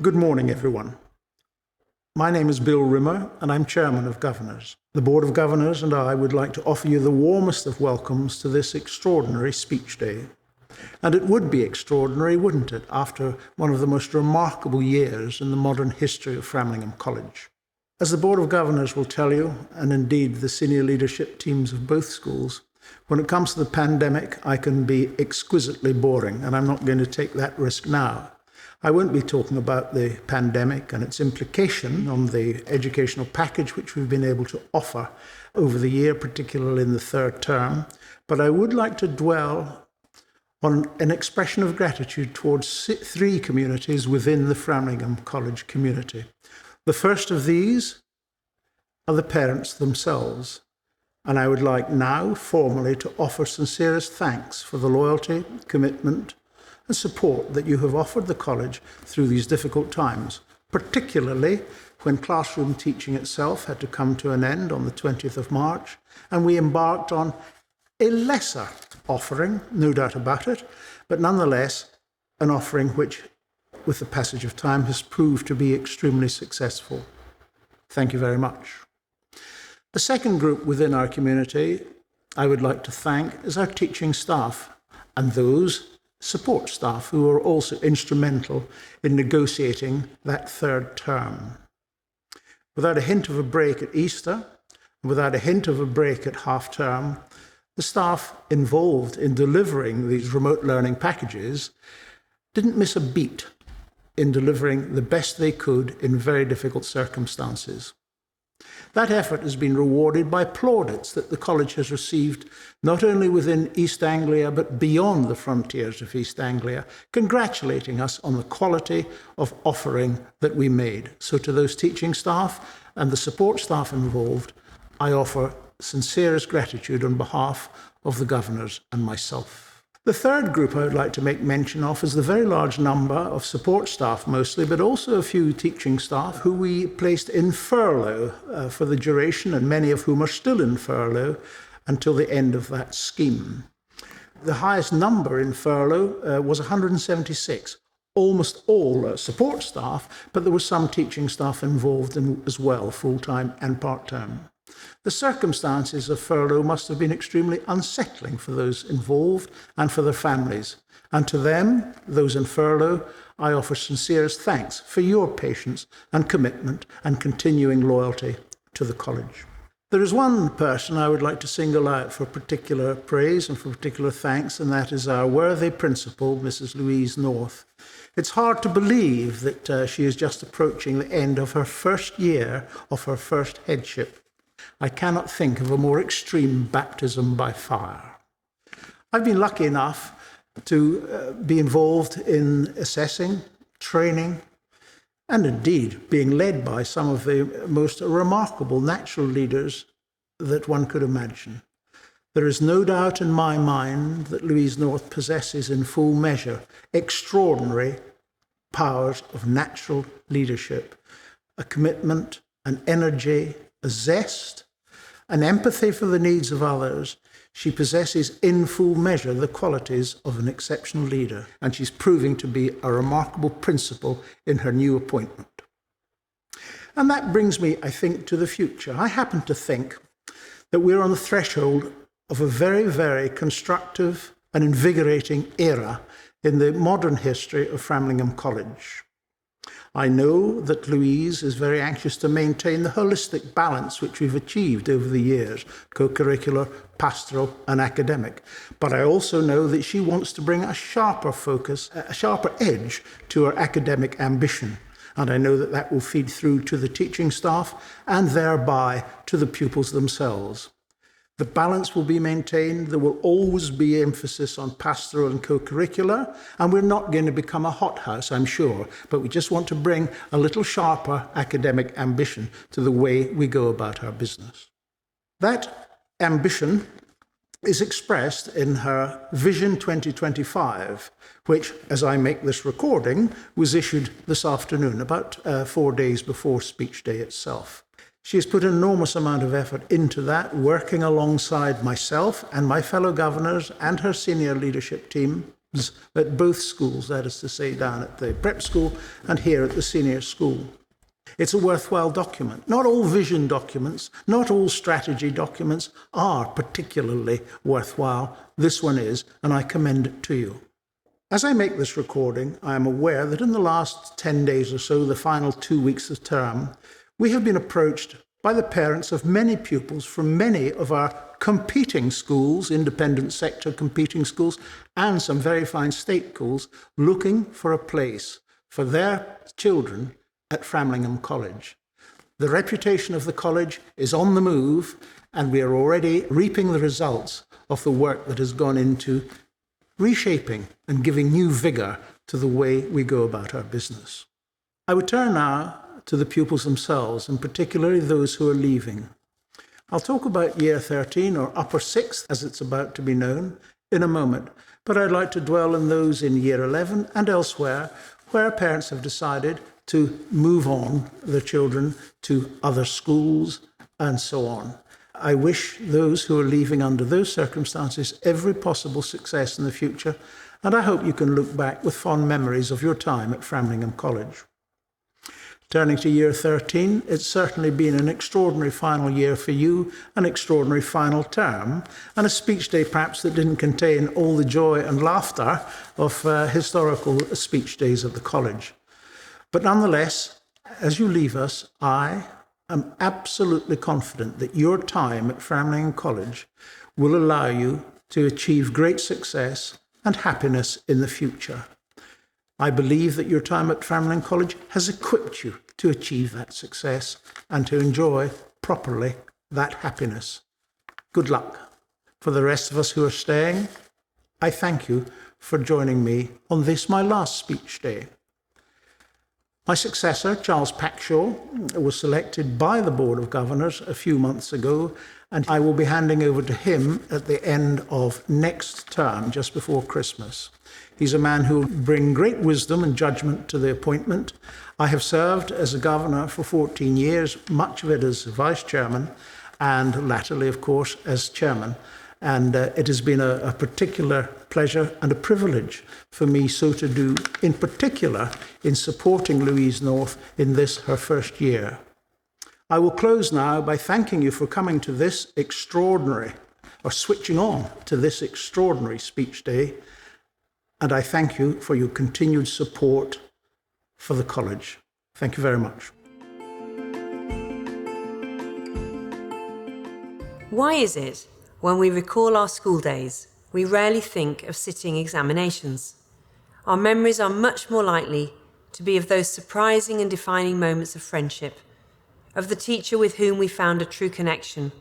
Good morning, everyone. My name is Bill Rimmer, and I'm Chairman of Governors. The Board of Governors and I would like to offer you the warmest of welcomes to this extraordinary speech day. And it would be extraordinary, wouldn't it, after one of the most remarkable years in the modern history of Framlingham College. As the Board of Governors will tell you, and indeed the senior leadership teams of both schools, when it comes to the pandemic, I can be exquisitely boring, and I'm not going to take that risk now. I won't be talking about the pandemic and its implication on the educational package which we've been able to offer over the year, particularly in the third term, but I would like to dwell on an expression of gratitude towards three communities within the Framlingham College community. The first of these are the parents themselves, and I would like now formally to offer sincerest thanks for the loyalty, commitment, and support that you have offered the college through these difficult times, particularly when classroom teaching itself had to come to an end on the 20th of March, and we embarked on a lesser offering, no doubt about it, but nonetheless an offering which, with the passage of time, has proved to be extremely successful. Thank you very much. The second group within our community I would like to thank is our teaching staff and those support staff who are also instrumental in negotiating that third term. Without a hint of a break at Easter, without a hint of a break at half term, the staff involved in delivering these remote learning packages didn't miss a beat in delivering the best they could in very difficult circumstances. That effort has been rewarded by plaudits that the college has received not only within East Anglia but beyond the frontiers of East Anglia, congratulating us on the quality of offering that we made. So to those teaching staff and the support staff involved, I offer sincerest gratitude on behalf of the governors and myself. The third group I would like to make mention of is the very large number of support staff mostly, but also a few teaching staff who we placed in furlough for the duration, and many of whom are still in furlough until the end of that scheme. The highest number in furlough was 176, almost all support staff, but there was some teaching staff involved as well, full-time and part-time. The circumstances of furlough must have been extremely unsettling for those involved and for their families. And to them, those in furlough, I offer sincerest thanks for your patience and commitment and continuing loyalty to the college. There is one person I would like to single out for particular praise and for particular thanks, and that is our worthy principal, Mrs. Louise North. It's hard to believe that she is just approaching the end of her first year of her first headship. I cannot think of a more extreme baptism by fire. I've been lucky enough to be involved in assessing, training, and indeed being led by some of the most remarkable natural leaders that one could imagine. There is no doubt in my mind that Louise North possesses in full measure extraordinary powers of natural leadership, a commitment, an energy, a zest, an empathy for the needs of others. She possesses in full measure the qualities of an exceptional leader, and she's proving to be a remarkable principal in her new appointment. And that brings me, I think, to the future. I happen to think that we're on the threshold of a very, very constructive and invigorating era in the modern history of Framlingham College. I know that Louise is very anxious to maintain the holistic balance which we've achieved over the years, co-curricular, pastoral and academic. But I also know that she wants to bring a sharper focus, a sharper edge to her academic ambition. And I know that that will feed through to the teaching staff and thereby to the pupils themselves. The balance will be maintained. There will always be emphasis on pastoral and co-curricular, and we're not going to become a hothouse, I'm sure, but we just want to bring a little sharper academic ambition to the way we go about our business. That ambition is expressed in her Vision 2025, which, as I make this recording, was issued this afternoon, about 4 days before speech day itself. She has put an enormous amount of effort into that, working alongside myself and my fellow governors and her senior leadership team at both schools, that is to say, down at the prep school and here at the senior school. It's a worthwhile document. Not all vision documents, not all strategy documents are particularly worthwhile. This one is, and I commend it to you. As I make this recording, I am aware that in the last 10 days or so, the final 2 weeks of term, we have been approached by the parents of many pupils from many of our competing schools, independent sector competing schools, and some very fine state schools, looking for a place for their children at Framlingham College. The reputation of the college is on the move, and we are already reaping the results of the work that has gone into reshaping and giving new vigour to the way we go about our business. I would turn now to the pupils themselves, and particularly those who are leaving. I'll talk about Year 13, or Upper 6th, as it's about to be known, in a moment, but I'd like to dwell on those in Year 11 and elsewhere where parents have decided to move on their children to other schools and so on. I wish those who are leaving under those circumstances every possible success in the future, and I hope you can look back with fond memories of your time at Framlingham College. Turning to Year 13, it's certainly been an extraordinary final year for you, an extraordinary final term, and a speech day perhaps that didn't contain all the joy and laughter of historical speech days at the college. But nonetheless, as you leave us, I am absolutely confident that your time at Framlingham College will allow you to achieve great success and happiness in the future. I believe that your time at Framlingham College has equipped you to achieve that success and to enjoy properly that happiness. Good luck. For the rest of us who are staying, I thank you for joining me on this, my last speech day. My successor, Charles Packshaw, was selected by the Board of Governors a few months ago, and I will be handing over to him at the end of next term, just before Christmas. He's a man who will bring great wisdom and judgment to the appointment. I have served as a governor for 14 years, much of it as vice chairman, and latterly, of course, as chairman. And it has been a particular pleasure and a privilege for me so to do, in particular in supporting Louise North in this, her first year. I will close now by thanking you for coming to this extraordinary, or switching on to this extraordinary speech day. And I thank you for your continued support for the college. Thank you very much. Why is it, when we recall our school days, we rarely think of sitting examinations? Our memories are much more likely to be of those surprising and defining moments of friendship, of the teacher with whom we found a true connection,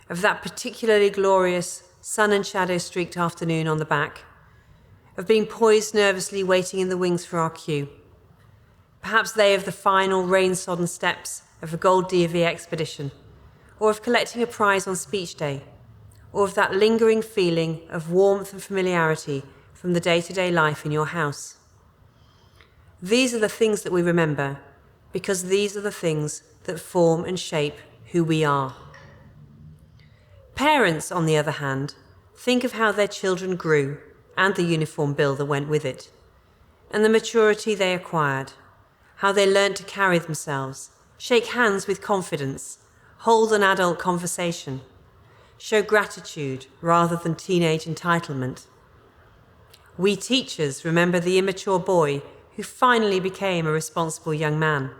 of that particularly glorious sun and shadow streaked afternoon on the back, of being poised nervously waiting in the wings for our cue. Perhaps they of the final rain-sodden steps of a Gold D.V. expedition, or of collecting a prize on speech day, or of that lingering feeling of warmth and familiarity from the day-to-day life in your house. These are the things that we remember, because these are the things that form and shape who we are. Parents, on the other hand, think of how their children grew and the uniform bill that went with it, and the maturity they acquired, how they learnt to carry themselves, shake hands with confidence, hold an adult conversation, show gratitude rather than teenage entitlement. We teachers remember the immature boy who finally became a responsible young man,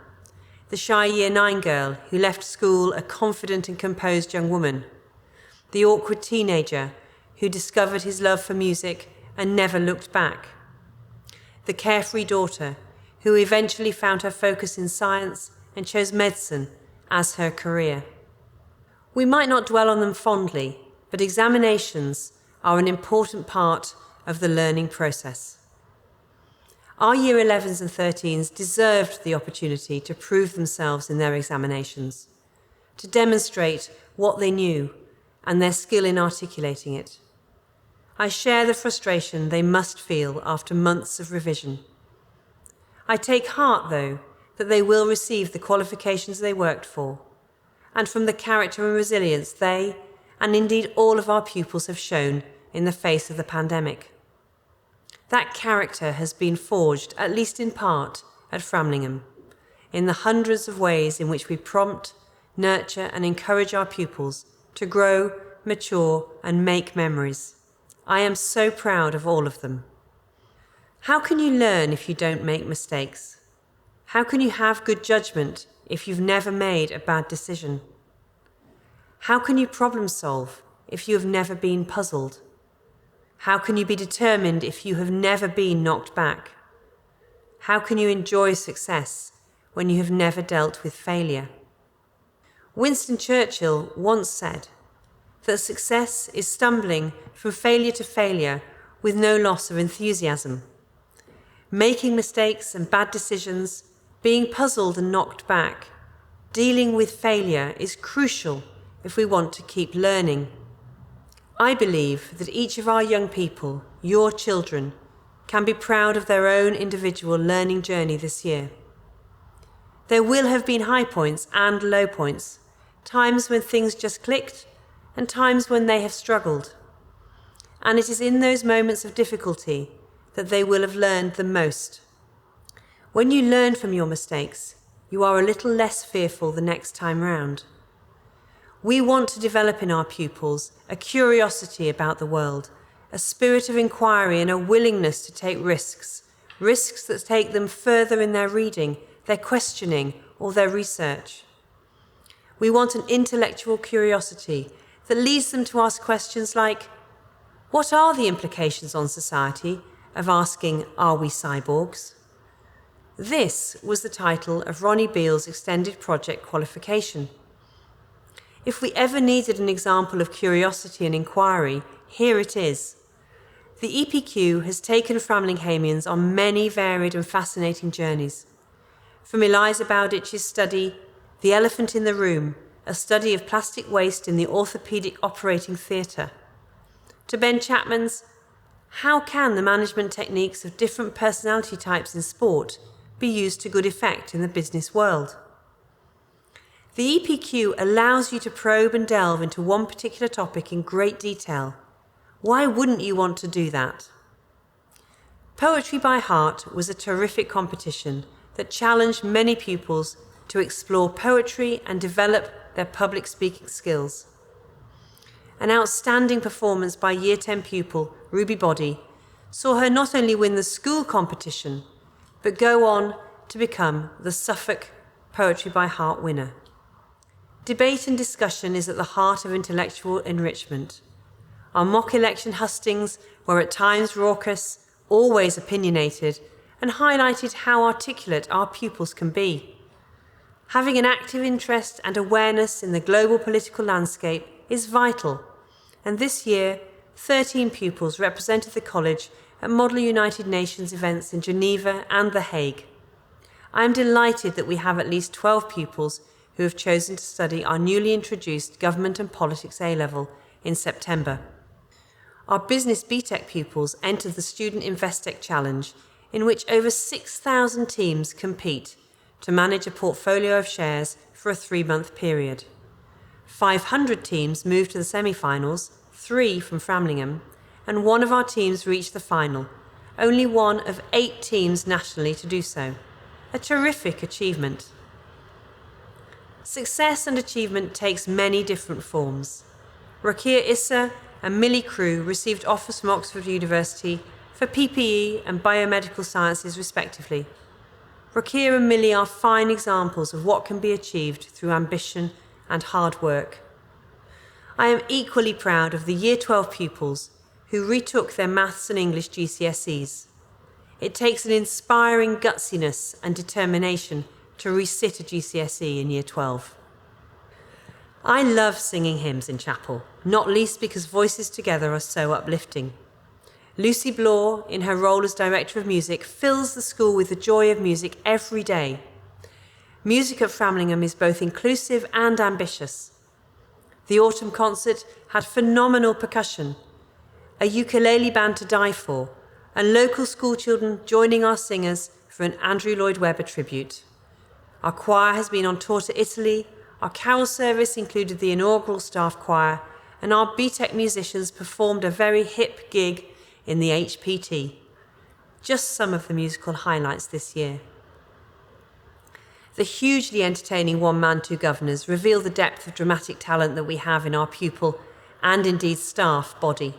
the shy Year 9 girl who left school a confident and composed young woman, the awkward teenager who discovered his love for music and never looked back, the carefree daughter who eventually found her focus in science and chose medicine as her career. We might not dwell on them fondly, but examinations are an important part of the learning process. Our Year 11s and 13s deserved the opportunity to prove themselves in their examinations, to demonstrate what they knew and their skill in articulating it. I share the frustration they must feel after months of revision. I take heart, though, that they will receive the qualifications they worked for, and from the character and resilience they, and indeed all of our pupils, have shown in the face of the pandemic. That character has been forged, at least in part, at Framlingham, in the hundreds of ways in which we prompt, nurture and encourage our pupils to grow, mature and make memories. I am so proud of all of them. How can you learn if you don't make mistakes? How can you have good judgment if you've never made a bad decision? How can you problem solve if you have never been puzzled? How can you be determined if you have never been knocked back? How can you enjoy success when you have never dealt with failure? Winston Churchill once said that success is stumbling from failure to failure with no loss of enthusiasm. Making mistakes and bad decisions, being puzzled and knocked back, dealing with failure is crucial if we want to keep learning. I believe that each of our young people, your children, can be proud of their own individual learning journey this year. There will have been high points and low points, times when things just clicked and times when they have struggled. And it is in those moments of difficulty that they will have learned the most. When you learn from your mistakes, you are a little less fearful the next time round. We want to develop in our pupils a curiosity about the world, a spirit of inquiry and a willingness to take risks that take them further in their reading, their questioning or their research. We want an intellectual curiosity that leads them to ask questions like, what are the implications on society of asking, are we cyborgs? This was the title of Ronnie Beale's extended project qualification. If we ever needed an example of curiosity and inquiry, here it is. The EPQ has taken Framlinghamians on many varied and fascinating journeys. From Eliza Bowditch's study, The Elephant in the Room, a study of plastic waste in the orthopaedic operating theatre, to Ben Chapman's How can the management techniques of different personality types in sport be used to good effect in the business world? The EPQ allows you to probe and delve into one particular topic in great detail. Why wouldn't you want to do that? Poetry by Heart was a terrific competition that challenged many pupils to explore poetry and develop their public speaking skills. An outstanding performance by Year 10 pupil Ruby Body saw her not only win the school competition, but go on to become the Suffolk Poetry by Heart winner. Debate and discussion is at the heart of intellectual enrichment. Our mock election hustings were at times raucous, always opinionated, and highlighted how articulate our pupils can be. Having an active interest and awareness in the global political landscape is vital, and this year 13 pupils represented the college at Model United Nations events in Geneva and The Hague. I am delighted that we have at least 12 pupils who have chosen to study our newly introduced Government and Politics A-Level in September. Our Business BTEC pupils entered the Student Investec Challenge, in which over 6,000 teams compete to manage a portfolio of shares for a 3-month period. 500 teams moved to the semi-finals, 3 from Framlingham, and 1 of our teams reached the final, only 1 of 8 teams nationally to do so. A terrific achievement. Success and achievement takes many different forms. Rakia Issa and Millie Crew received offers from Oxford University for PPE and biomedical sciences respectively. Rakia and Millie are fine examples of what can be achieved through ambition and hard work. I am equally proud of the Year 12 pupils who retook their Maths and English GCSEs. It takes an inspiring gutsiness and determination to resit a GCSE in Year 12. I love singing hymns in chapel, not least because voices together are so uplifting. Lucy Blore, in her role as Director of Music, fills the school with the joy of music every day. Music at Framlingham is both inclusive and ambitious. The autumn concert had phenomenal percussion, a ukulele band to die for, and local schoolchildren joining our singers for an Andrew Lloyd Webber tribute. Our choir has been on tour to Italy, our carol service included the inaugural staff choir, and our BTEC musicians performed a very hip gig in the HPT. just some of the musical highlights this year. The hugely entertaining one-man, two governors reveal the depth of dramatic talent that we have in our pupil and indeed staff body.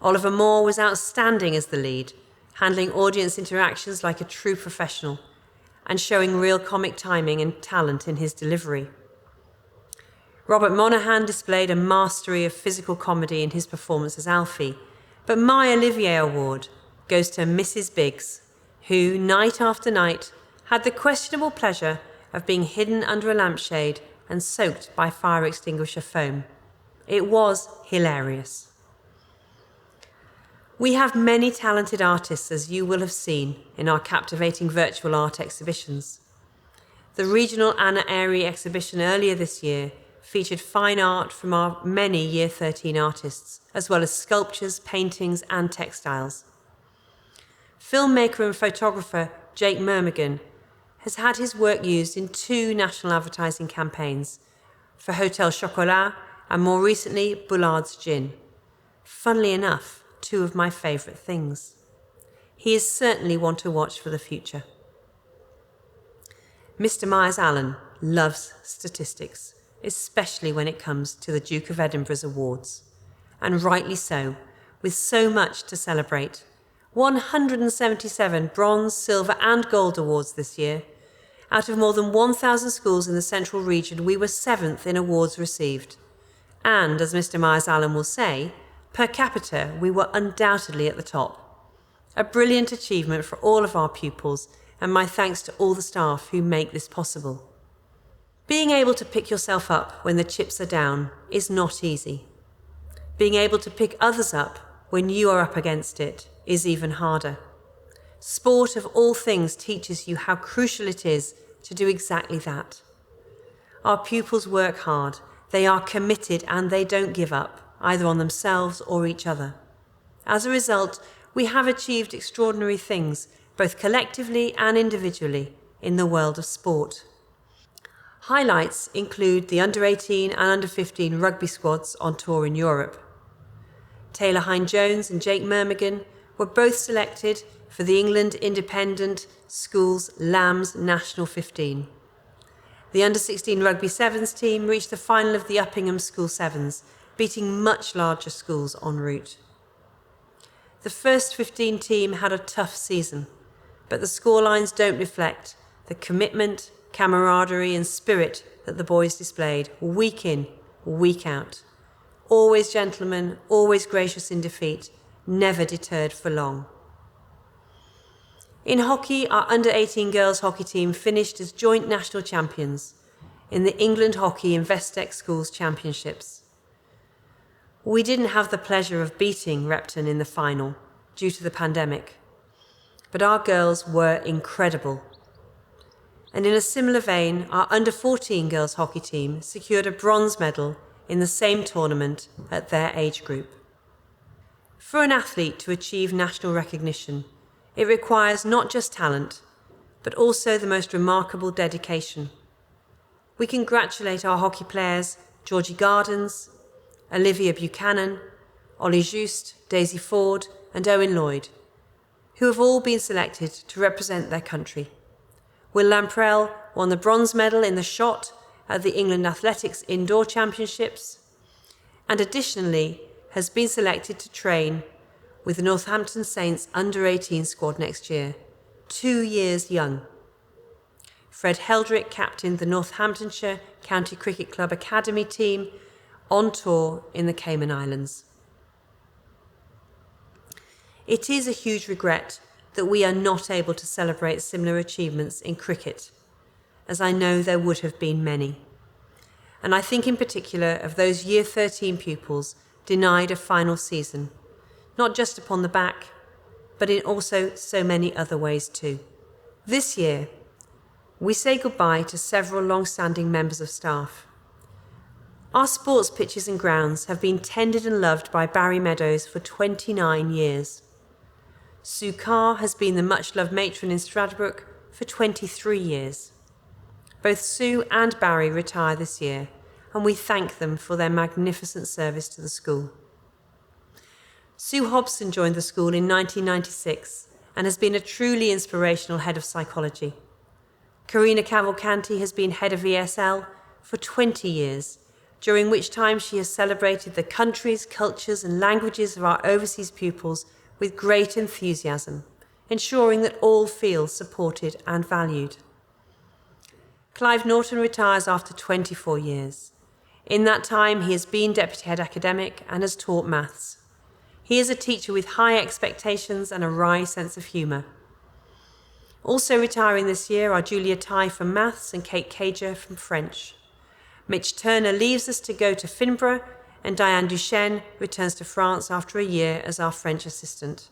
Oliver Moore was outstanding as the lead, handling audience interactions like a true professional and showing real comic timing and talent in his delivery. Robert Monaghan displayed a mastery of physical comedy in his performance as Alfie, but my Olivier Award goes to Mrs. Biggs, who, night after night, had the questionable pleasure of being hidden under a lampshade and soaked by fire extinguisher foam. It was hilarious. We have many talented artists, as you will have seen in our captivating virtual art exhibitions. The regional Anna Airy exhibition earlier this year featured fine art from our many Year 13 artists, as well as sculptures, paintings and textiles. Filmmaker and photographer Jake Myrmigan has had his work used in 2 national advertising campaigns for Hotel Chocolat and more recently Bullard's Gin. Funnily enough, 2 of my favourite things. He is certainly one to watch for the future. Mr. Myers-Allen loves statistics, especially when it comes to the Duke of Edinburgh's awards, and rightly so, with so much to celebrate. 177 bronze, silver and gold awards this year. Out of more than 1,000 schools in the central region, we were 7th in awards received. And, as Mr. Myers-Allen will say, per capita, we were undoubtedly at the top. A brilliant achievement for all of our pupils, and my thanks to all the staff who make this possible. Being able to pick yourself up when the chips are down is not easy. Being able to pick others up when you are up against it is even harder. Sport of all things teaches you how crucial it is to do exactly that. Our pupils work hard, they are committed and they don't give up, either on themselves or each other. As a result, we have achieved extraordinary things, both collectively and individually, in the world of sport. Highlights include the under-18 and under-15 rugby squads on tour in Europe. Taylor Hine-Jones and Jake Myrmigan were both selected for the England Independent Schools Lambs National 15. The under-16 rugby sevens team reached the final of the Uppingham School Sevens, beating much larger schools en route. The first 15 team had a tough season, but the scorelines don't reflect the commitment, camaraderie and spirit that the boys displayed week in, week out. Always gentlemen, always gracious in defeat, never deterred for long. In hockey, our under-18 girls hockey team finished as joint national champions in the England Hockey Investec Schools Championships. We didn't have the pleasure of beating Repton in the final due to the pandemic, but our girls were incredible. And in a similar vein, our under-14 girls hockey team secured a bronze medal in the same tournament at their age group. For an athlete to achieve national recognition, it requires not just talent, but also the most remarkable dedication. We congratulate our hockey players Georgie Gardens, Olivia Buchanan, Ollie Just, Daisy Ford and Owen Lloyd, who have all been selected to represent their country. Will Lamprell won the bronze medal in the shot at the England Athletics Indoor Championships, and additionally has been selected to train with the Northampton Saints under-18 squad next year, 2 years young. Fred Heldrick captained the Northamptonshire County Cricket Club Academy team on tour in the Cayman Islands. It is a huge regret that we are not able to celebrate similar achievements in cricket, as I know there would have been many. And I think in particular of those Year 13 pupils denied a final season, not just upon the back, but in also so many other ways too. This year, we say goodbye to several long-standing members of staff. Our sports pitches and grounds have been tended and loved by Barry Meadows for 29 years. Sue Carr has been the much-loved matron in Stradbroke for 23 years. Both Sue and Barry retire this year, and we thank them for their magnificent service to the school. Sue Hobson joined the school in 1996 and has been a truly inspirational head of psychology. Karina Cavalcanti has been head of ESL for 20 years, during which time she has celebrated the countries, cultures and languages of our overseas pupils with great enthusiasm, ensuring that all feel supported and valued. Clive Norton retires after 24 years. In that time, he has been Deputy Head Academic and has taught maths. He is a teacher with high expectations and a wry sense of humour. Also retiring this year are Julia Tighe from Maths and Kate Cager from French. Mitch Turner leaves us to go to Finborough, and Diane Duchesne returns to France after a year as our French assistant.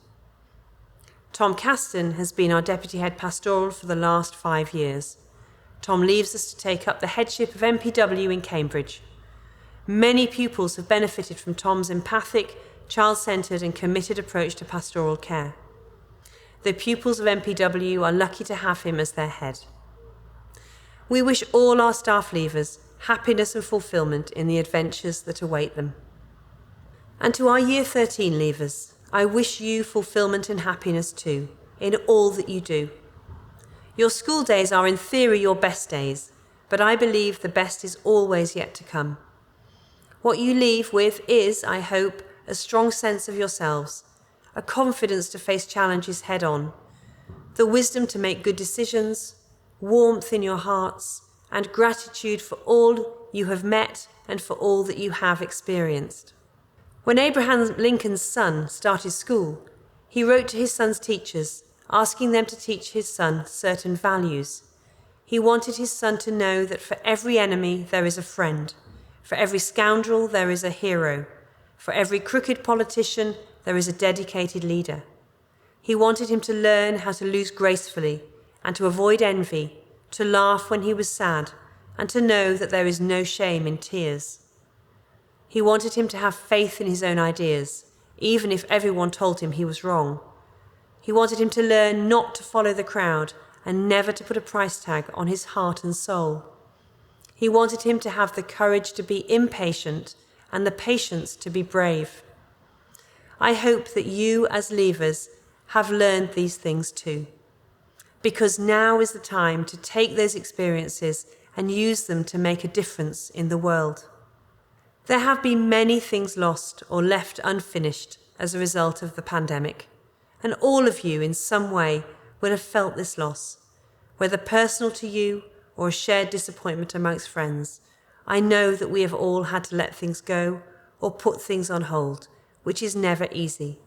Tom Caston has been our Deputy Head Pastoral for the last 5 years. Tom leaves us to take up the headship of MPW in Cambridge. Many pupils have benefited from Tom's empathic, child-centred and committed approach to pastoral care. The pupils of MPW are lucky to have him as their head. We wish all our staff leavers happiness and fulfilment in the adventures that await them. And to our Year 13 leavers, I wish you fulfilment and happiness too, in all that you do. Your school days are in theory your best days, but I believe the best is always yet to come. What you leave with is, I hope, a strong sense of yourselves, a confidence to face challenges head on, the wisdom to make good decisions, warmth in your hearts, and gratitude for all you have met and for all that you have experienced. When Abraham Lincoln's son started school, he wrote to his son's teachers, asking them to teach his son certain values. He wanted his son to know that for every enemy there is a friend, for every scoundrel there is a hero, for every crooked politician there is a dedicated leader. He wanted him to learn how to lose gracefully and to avoid envy, to laugh when he was sad, and to know that there is no shame in tears. He wanted him to have faith in his own ideas, even if everyone told him he was wrong. He wanted him to learn not to follow the crowd and never to put a price tag on his heart and soul. He wanted him to have the courage to be impatient and the patience to be brave. I hope that you, as leavers, have learned these things too, because now is the time to take those experiences and use them to make a difference in the world. There have been many things lost or left unfinished as a result of the pandemic, and all of you in some way will have felt this loss, whether personal to you or a shared disappointment amongst friends. I know that we have all had to let things go or put things on hold, which is never easy.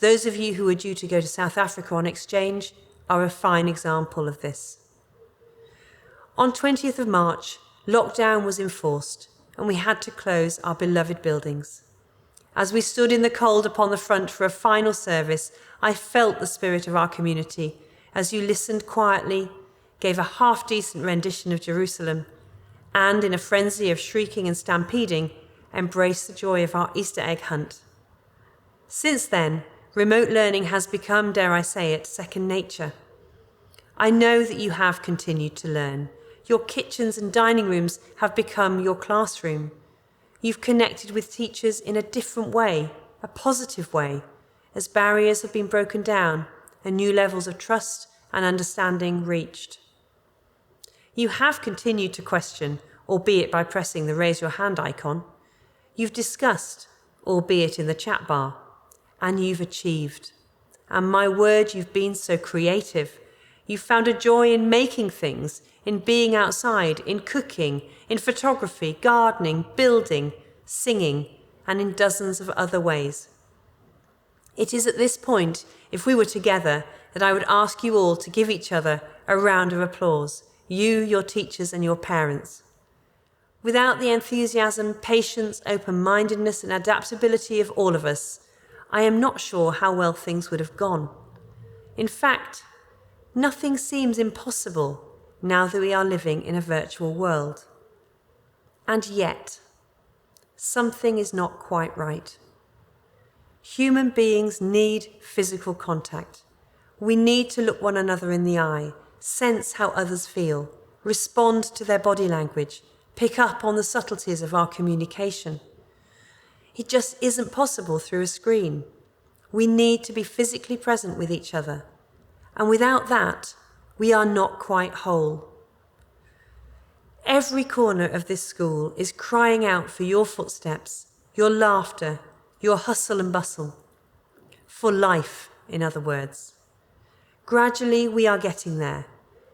Those of you who are due to go to South Africa on exchange are a fine example of this. On 20th of March, lockdown was enforced and we had to close our beloved buildings. As we stood in the cold upon the front for a final service, I felt the spirit of our community as you listened quietly, gave a half-decent rendition of Jerusalem, and in a frenzy of shrieking and stampeding, embraced the joy of our Easter egg hunt. Since then, remote learning has become, dare I say it, second nature. I know that you have continued to learn. Your kitchens and dining rooms have become your classroom. You've connected with teachers in a different way, a positive way, as barriers have been broken down and new levels of trust and understanding reached. You have continued to question, albeit by pressing the raise your hand icon. You've discussed, albeit in the chat bar, and you've achieved. And my word, you've been so creative. You've found a joy in making things, in being outside, in cooking, in photography, gardening, building, singing, and in dozens of other ways. It is at this point, if we were together, that I would ask you all to give each other a round of applause, you, your teachers, and your parents. Without the enthusiasm, patience, open-mindedness, and adaptability of all of us, I am not sure how well things would have gone. In fact, nothing seems impossible now that we are living in a virtual world. And yet, something is not quite right. Human beings need physical contact. We need to look one another in the eye, sense how others feel, respond to their body language, pick up on the subtleties of our communication. It just isn't possible through a screen. We need to be physically present with each other, and without that, we are not quite whole. Every corner of this school is crying out for your footsteps, your laughter, your hustle and bustle. For life, in other words. Gradually, we are getting there.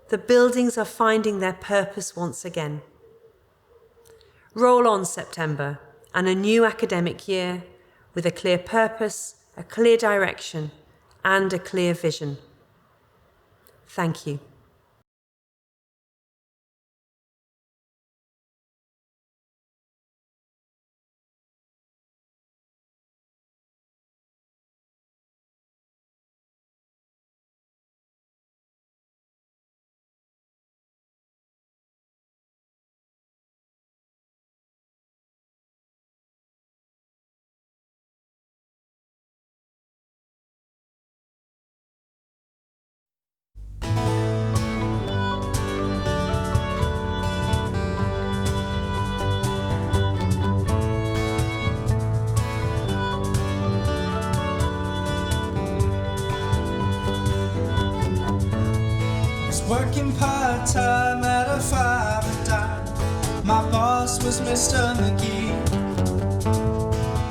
The buildings are finding their purpose once again. Roll on, September, and a new academic year with a clear purpose, a clear direction, and a clear vision. Thank you. Working part-time at a 5 and dime. My boss was Mr. McGee.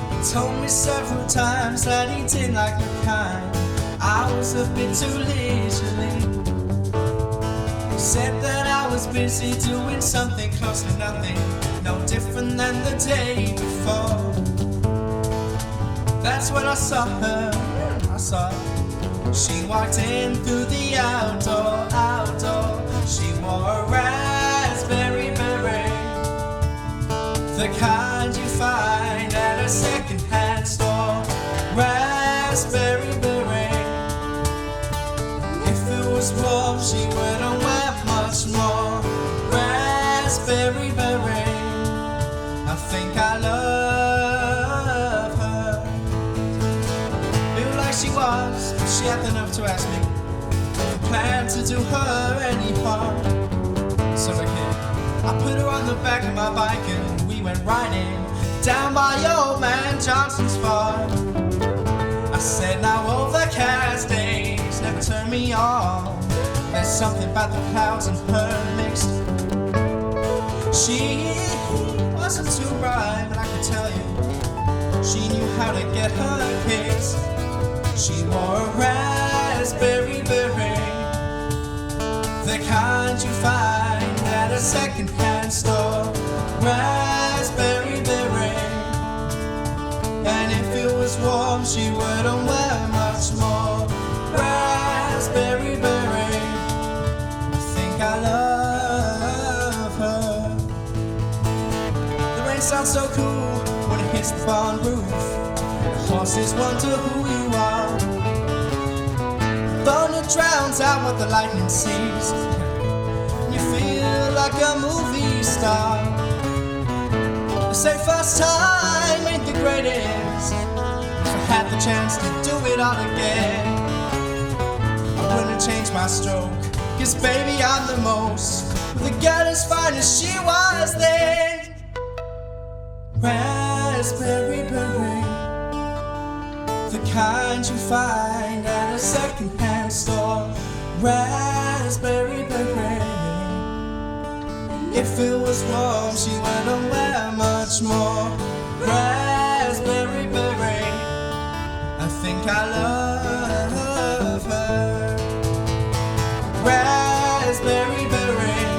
He told me several times that he didn't like my kind. I was a bit too leisurely. He said that I was busy doing something close to nothing, no different than the day before. That's when I saw her, she walked in through the outdoor. She wore a raspberry beret, the kind you find at a second-hand store. Raspberry beret. If it was warm, she wouldn't wear much more. Raspberry beret. I think I love her. Feel like she was, she had the nerve to ask me if I planned to do her any harm. So look here, I put her on the back of my bike and we went riding down by old man Johnson's farm. I said, now overcast days never turn me on. There's something about the clouds and her mixed. She wasn't too bright, but I could tell you she knew how to get her kicks. She wore a raspberry beret, the kind you find at a second-hand store. Raspberry beret. And if it was warm, she wouldn't wear much more. Raspberry beret. I think I love her. The rain sounds so cool when it hits the barn roof. The horses wonder who you are. Thunder drowns out what the lightning sees. You feel like a movie star. They say first time ain't the greatest. If I had the chance to do it all again, I wouldn't change my stroke, 'cause baby I'm the most. The girl as fine as she was then. Raspberry beret, the kind you find at a second-hand store. Raspberry beret. If it was warm, she wouldn't wear much more. Raspberry beret. I think I love her. Raspberry beret,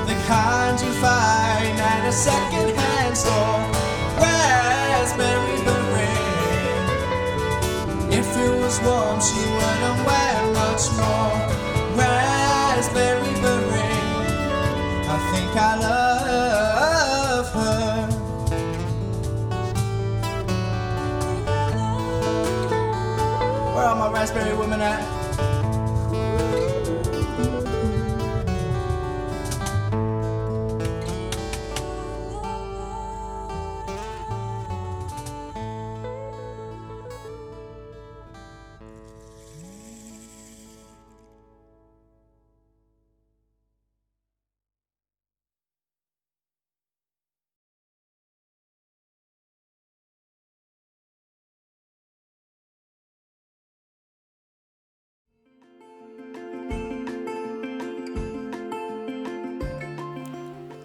the kind you find at a second-hand store. Raspberry beret. If it was warm, she wouldn't wear much more. Raspberry beret. I think I love her. Where are my raspberry women at?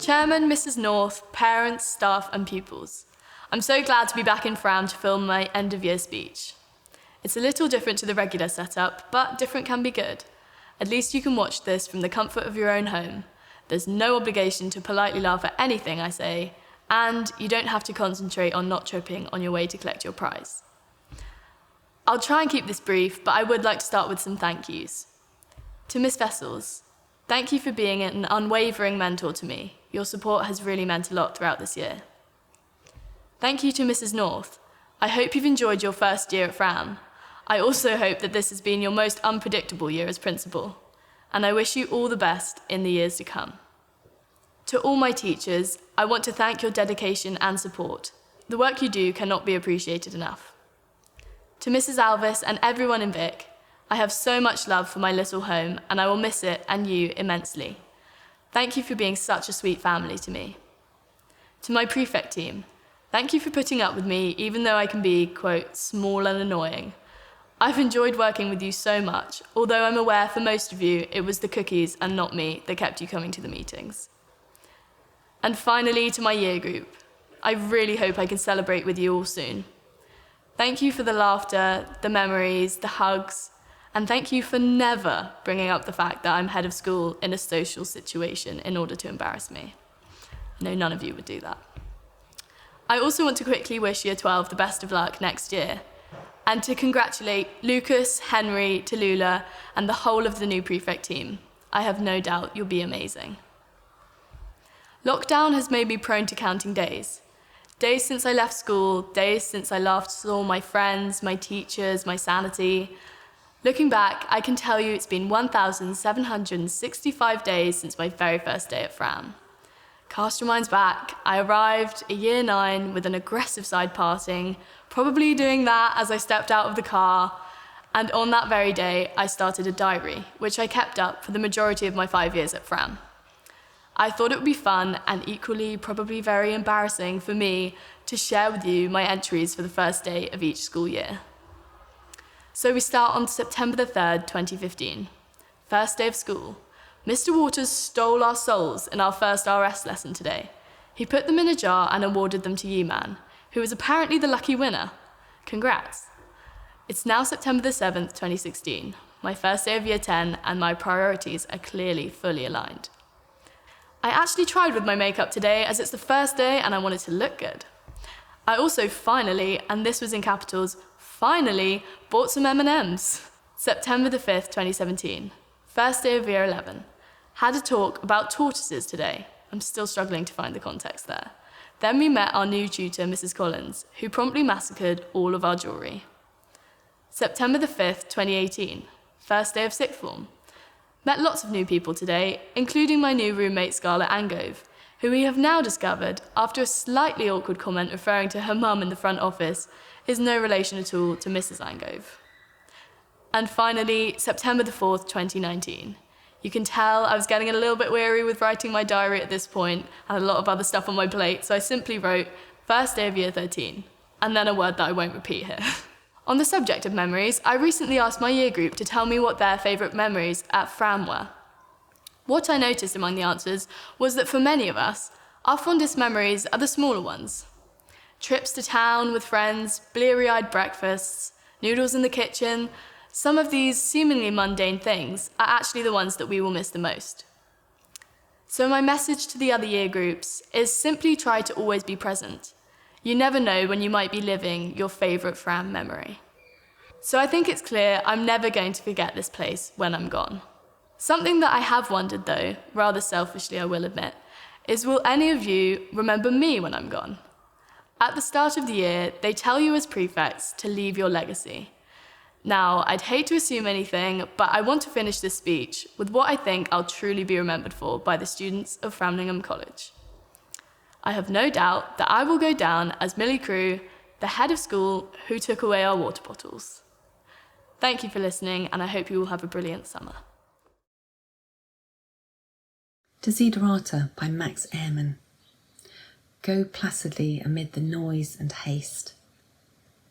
Chairman, Mrs. North, parents, staff and pupils. I'm so glad to be back in Fram to film my end of year speech. It's a little different to the regular setup, but different can be good. At least you can watch this from the comfort of your own home. There's no obligation to politely laugh at anything I say, and you don't have to concentrate on not tripping on your way to collect your prize. I'll try and keep this brief, but I would like to start with some thank yous. To Miss Vessels, thank you for being an unwavering mentor to me. Your support has really meant a lot throughout this year. Thank you to Mrs. North. I hope you've enjoyed your first year at Fram. I also hope that this has been your most unpredictable year as principal, and I wish you all the best in the years to come. To all my teachers, I want to thank your dedication and support. The work you do cannot be appreciated enough. To Mrs. Alvis and everyone in Vic, I have so much love for my little home, and I will miss it and you immensely. Thank you for being such a sweet family to me. To my prefect team, thank you for putting up with me even though I can be, quote, small and annoying. I've enjoyed working with you so much, although I'm aware for most of you it was the cookies and not me that kept you coming to the meetings. And finally, to my year group, I really hope I can celebrate with you all soon. Thank you for the laughter, the memories, the hugs, and thank you for never bringing up the fact that I'm head of school in a social situation in order to embarrass me. I know none of you would do that. I also want to quickly wish Year 12 the best of luck next year, and to congratulate Lucas, Henry, Tallulah, and the whole of the new prefect team. I have no doubt you'll be amazing. Lockdown has made me prone to counting days. Days since I left school, days since I last saw my friends, my teachers, my sanity. Looking back, I can tell you it's been 1,765 days since my very first day at Fram. Cast your minds back, I arrived at Year 9 with an aggressive side parting, probably doing that as I stepped out of the car, and on that very day, I started a diary, which I kept up for the majority of my 5 years at Fram. I thought it would be fun and equally probably very embarrassing for me to share with you my entries for the first day of each school year. So we start on September the 3rd, 2015. First day of school. Mr. Waters stole our souls in our first RS lesson today. He put them in a jar and awarded them to You-Man, who was apparently the lucky winner. Congrats. It's now September the 7th, 2016, my first day of Year 10, and my priorities are clearly fully aligned. I actually tried with my makeup today as it's the first day and I wanted to look good. I also finally, and this was in capitals, finally bought some M&Ms. September the 5th, 2017, first day of Year 11. Had a talk about tortoises today. I'm still struggling to find the context there. Then we met our new tutor, Mrs. Collins, who promptly massacred all of our jewellery. September the 5th, 2018, first day of sixth form. Met lots of new people today, including my new roommate Scarlett Angove, who we have now discovered, after a slightly awkward comment referring to her mum in the front office, is no relation at all to Mrs. Angove. And finally, September the 4th, 2019. You can tell I was getting a little bit weary with writing my diary at this point, and a lot of other stuff on my plate, so I simply wrote, first day of Year 13, and then a word that I won't repeat here. On the subject of memories, I recently asked my year group to tell me what their favourite memories at Fram were. What I noticed among the answers was that for many of us, our fondest memories are the smaller ones. Trips to town with friends, bleary-eyed breakfasts, noodles in the kitchen, some of these seemingly mundane things are actually the ones that we will miss the most. So my message to the other year groups is simply try to always be present. You never know when you might be living your favourite Fram memory. So I think it's clear I'm never going to forget this place when I'm gone. Something that I have wondered though, rather selfishly I will admit, is will any of you remember me when I'm gone? At the start of the year, they tell you as prefects to leave your legacy. Now, I'd hate to assume anything, but I want to finish this speech with what I think I'll truly be remembered for by the students of Framlingham College. I have no doubt that I will go down as Millie Crew, the head of school who took away our water bottles. Thank you for listening, and I hope you all have a brilliant summer. Desiderata by Max Ehrmann. Go placidly amid the noise and haste,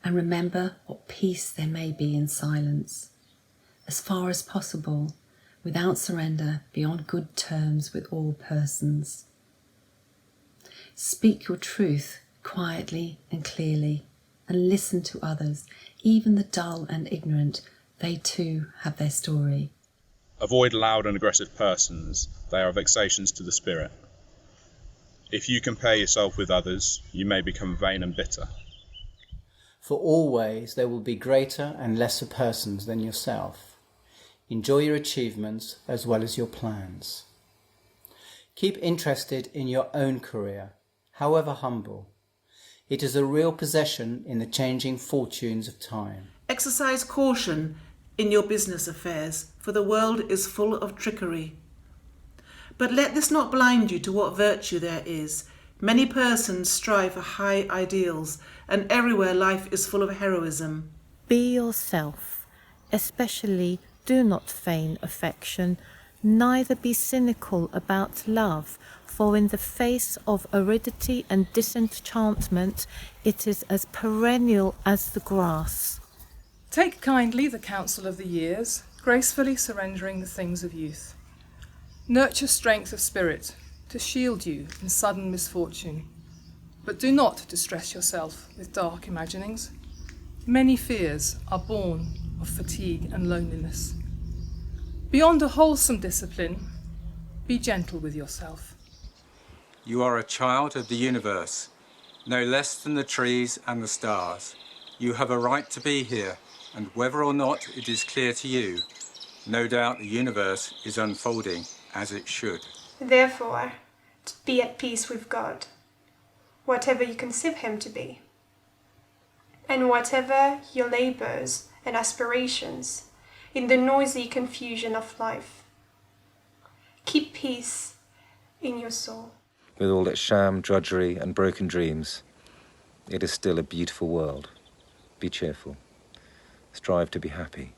and remember what peace there may be in silence, as far as possible, without surrender, be on good terms with all persons. Speak your truth quietly and clearly, and listen to others, even the dull and ignorant. They too have their story. Avoid loud and aggressive persons. They are vexations to the spirit. If you compare yourself with others, you may become vain and bitter. For always there will be greater and lesser persons than yourself. Enjoy your achievements as well as your plans. Keep interested in your own career, however humble. It is a real possession in the changing fortunes of time. Exercise caution in your business affairs, for the world is full of trickery. But let this not blind you to what virtue there is. Many persons strive for high ideals, and everywhere life is full of heroism. Be yourself, especially do not feign affection, neither be cynical about love, for in the face of aridity and disenchantment it is as perennial as the grass. Take kindly the counsel of the years, gracefully surrendering the things of youth. Nurture strength of spirit to shield you in sudden misfortune, but do not distress yourself with dark imaginings. Many fears are born of fatigue and loneliness. Beyond a wholesome discipline, be gentle with yourself. You are a child of the universe, no less than the trees and the stars. You have a right to be here, and whether or not it is clear to you, no doubt the universe is unfolding as it should. Therefore, to be at peace with God, whatever you conceive him to be, and whatever your labours and aspirations in the noisy confusion of life. Keep peace in your soul. With all its sham, drudgery and broken dreams, it is still a beautiful world. Be cheerful. Strive to be happy.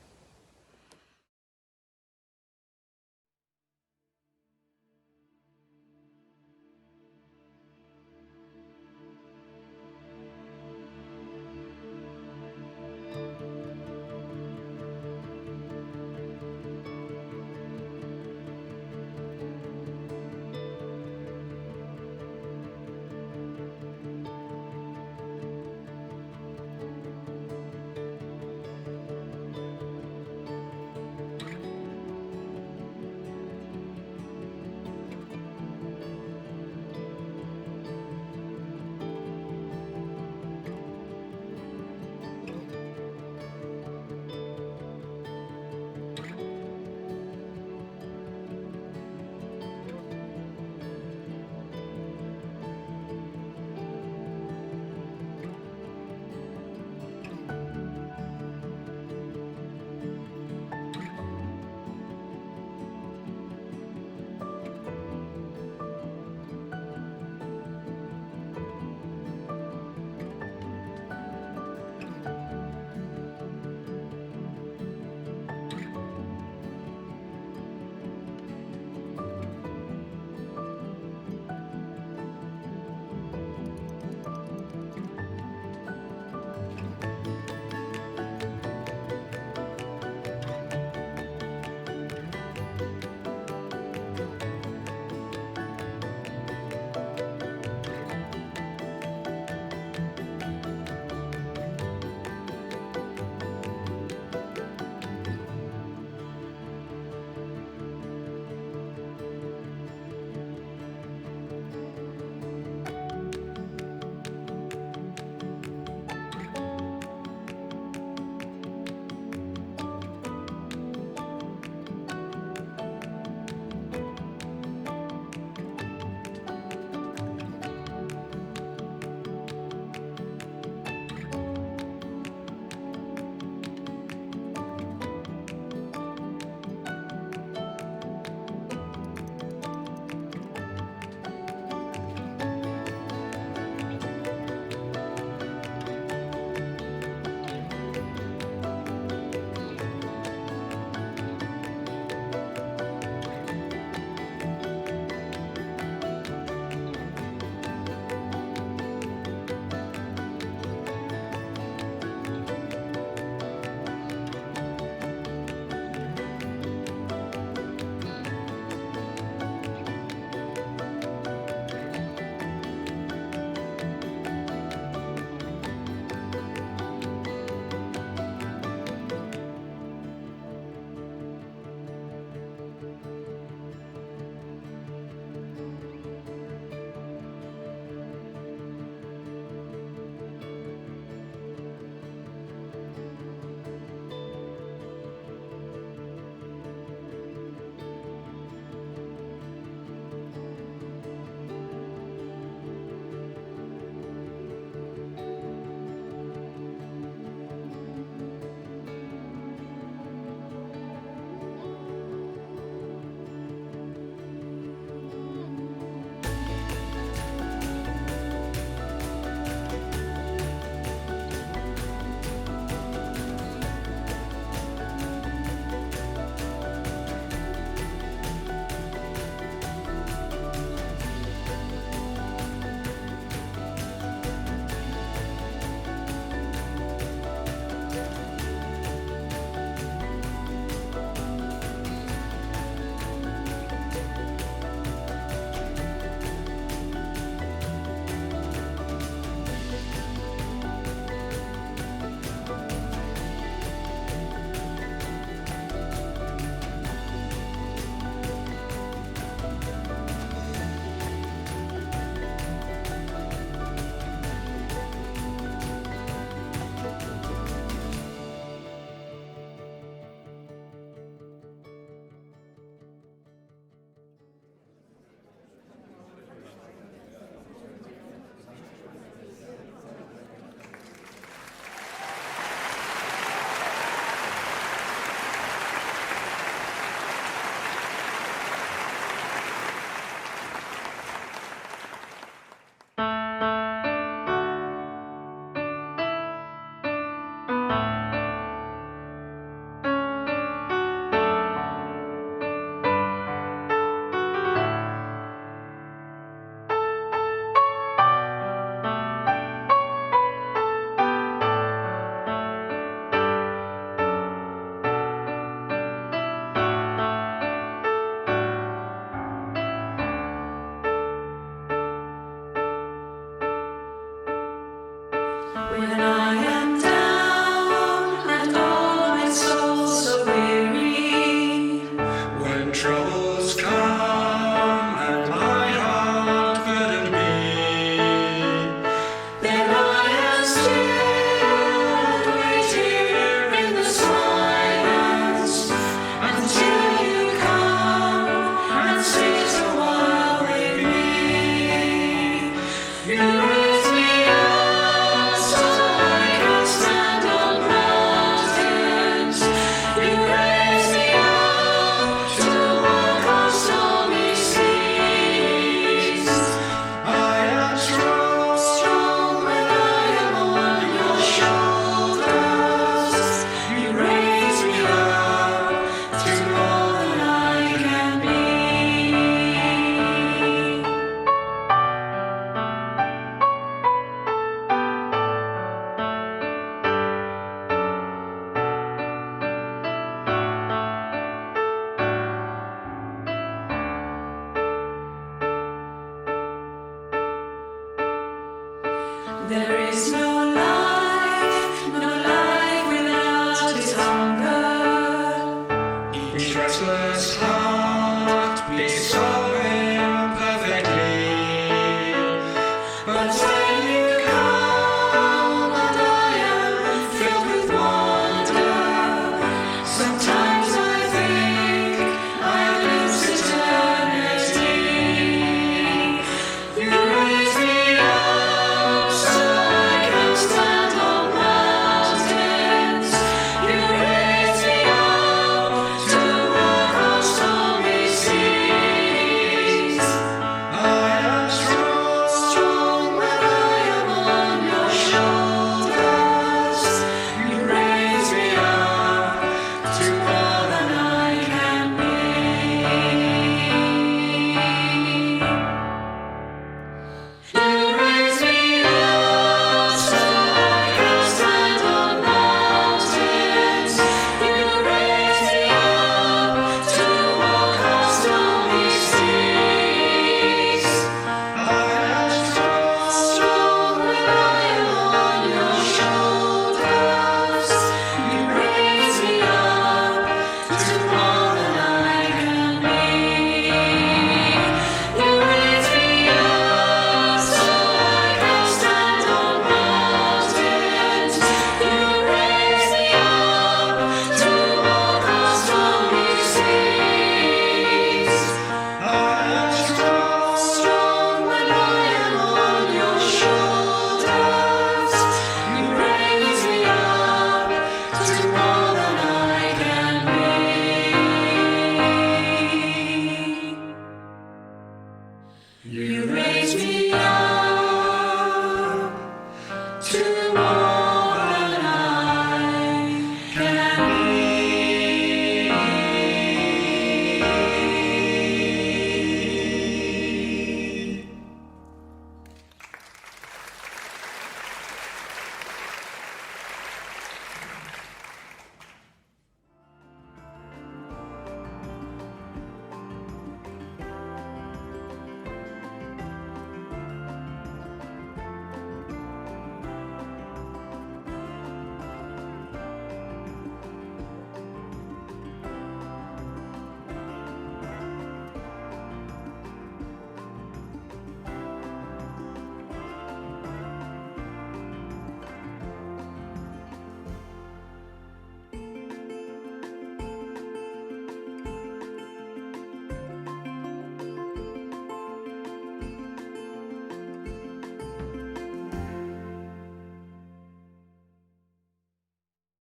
There is no